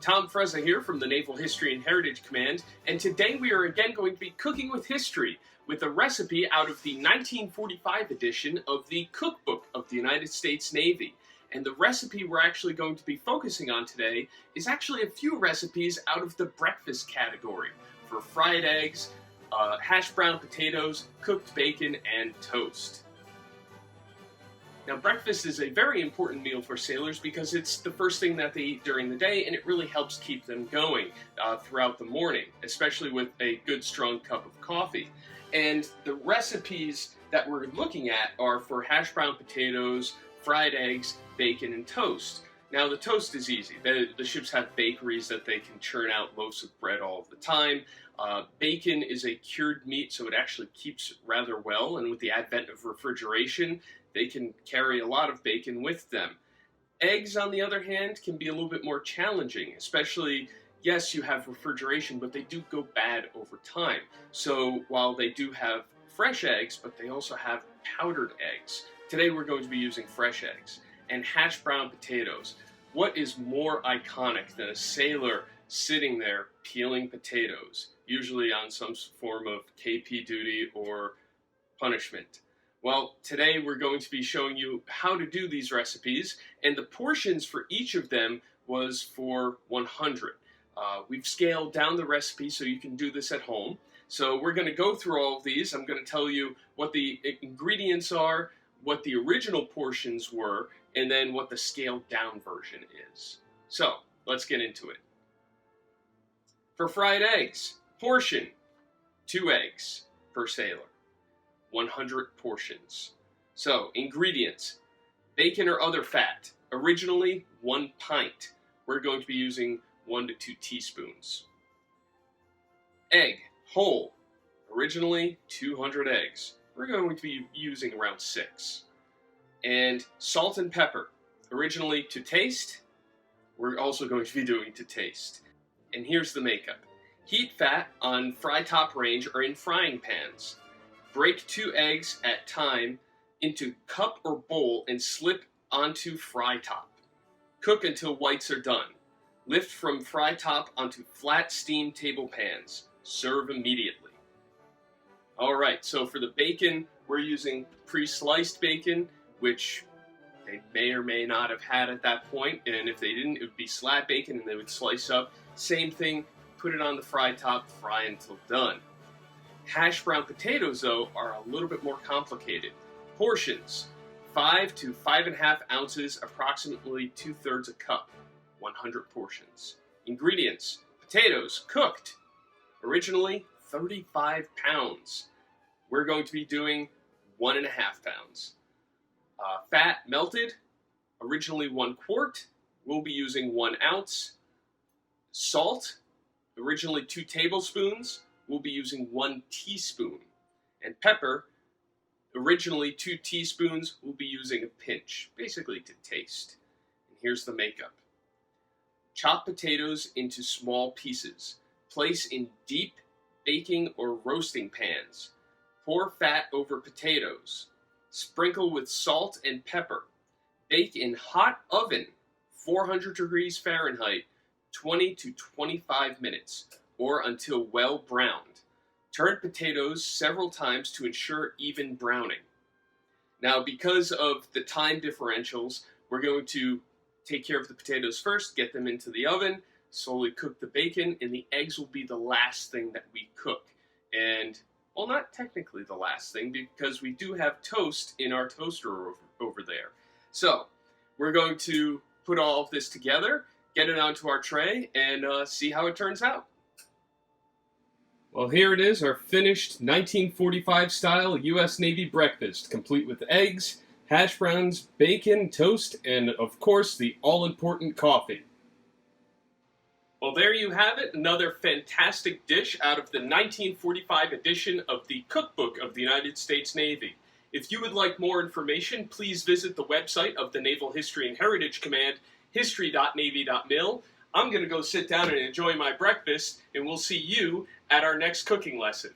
Tom Frezza here from the Naval History and Heritage Command, and today we are again going to be cooking with history with a recipe out of the 1945 edition of the Cookbook of the United States Navy. And the recipe we're actually going to be focusing on today is actually a few recipes out of the breakfast category for fried eggs, hashed brown potatoes, cooked bacon, and toast. Now, breakfast is a very important meal for sailors because it's the first thing that they eat during the day, and it really helps keep them going throughout the morning, especially with a good strong cup of coffee. And the recipes that we're looking at are for hashed brown potatoes, fried eggs, bacon, and toast. Now, the toast is easy. The ships have bakeries that they can churn out loaves of bread all of the time. Bacon is a cured meat, so it actually keeps rather well, and with the advent of refrigeration, they can carry a lot of bacon with them. Eggs, on the other hand, can be a little bit more challenging, especially, yes, you have refrigeration, but they do go bad over time. So while they do have fresh eggs, but they also have powdered eggs. Today we're going to be using fresh eggs. And hashed brown potatoes. What is more iconic than a sailor sitting there peeling potatoes, usually on some form of KP duty or punishment? Well, today we're going to be showing you how to do these recipes, and the portions for each of them was for 100. We've scaled down the recipe so you can do this at home. So we're going to go through all of these. I'm going to tell you what the ingredients are, what the original portions were, and then what the scaled down version is. So, let's get into it. For fried eggs, portion, 2 eggs per sailor. 100 portions. So, ingredients, bacon or other fat, originally 1 pint. We're going to be using 1 to 2 teaspoons. Egg, whole, originally 200 eggs. We're going to be using around 6. And salt and pepper, originally to taste. We're also going to be doing to taste. And here's the makeup. Heat fat on fry top range or in frying pans. Break 2 eggs at time into cup or bowl and slip onto fry top. Cook until whites are done. Lift from fry top onto flat steam table pans. Serve immediately. Alright, so for the bacon, we're using pre-sliced bacon, which they may or may not have had at that point, and if they didn't, it would be slab bacon and they would slice up. Same thing, put it on the fry top, fry until done. Hash brown potatoes, though, are a little bit more complicated. Portions, 5 to 5.5 ounces, approximately 2/3 a cup, 100 portions. Ingredients, potatoes, cooked, originally 35 pounds. We're going to be doing 1.5 pounds. Fat melted, originally 1 quart. We'll be using 1 ounce. Salt, originally 2 tablespoons. We'll be using 1 teaspoon. And pepper, originally 2 teaspoons. We'll be using a pinch, basically to taste. And here's the makeup. Chop potatoes into small pieces. Place in deep baking or roasting pans. Pour fat over potatoes. Sprinkle with salt and pepper. Bake in hot oven, 400 degrees Fahrenheit, 20 to 25 minutes, or until well browned. Turn potatoes several times to ensure even browning. Now, because of the time differentials, we're going to take care of the potatoes first, get them into the oven, slowly cook the bacon, and the eggs will be the last thing that we cook. And well, not technically the last thing, because we do have toast in our toaster over there. So, we're going to put all of this together, get it onto our tray, and see how it turns out. Well, here it is, our finished 1945 style U.S. Navy breakfast, complete with eggs, hash browns, bacon, toast, and of course the all-important coffee. Well, there you have it, another fantastic dish out of the 1945 edition of the Cookbook of the United States Navy. If you would like more information, please visit the website of the Naval History and Heritage Command, history.navy.mil. I'm going to go sit down and enjoy my breakfast, and we'll see you at our next cooking lesson.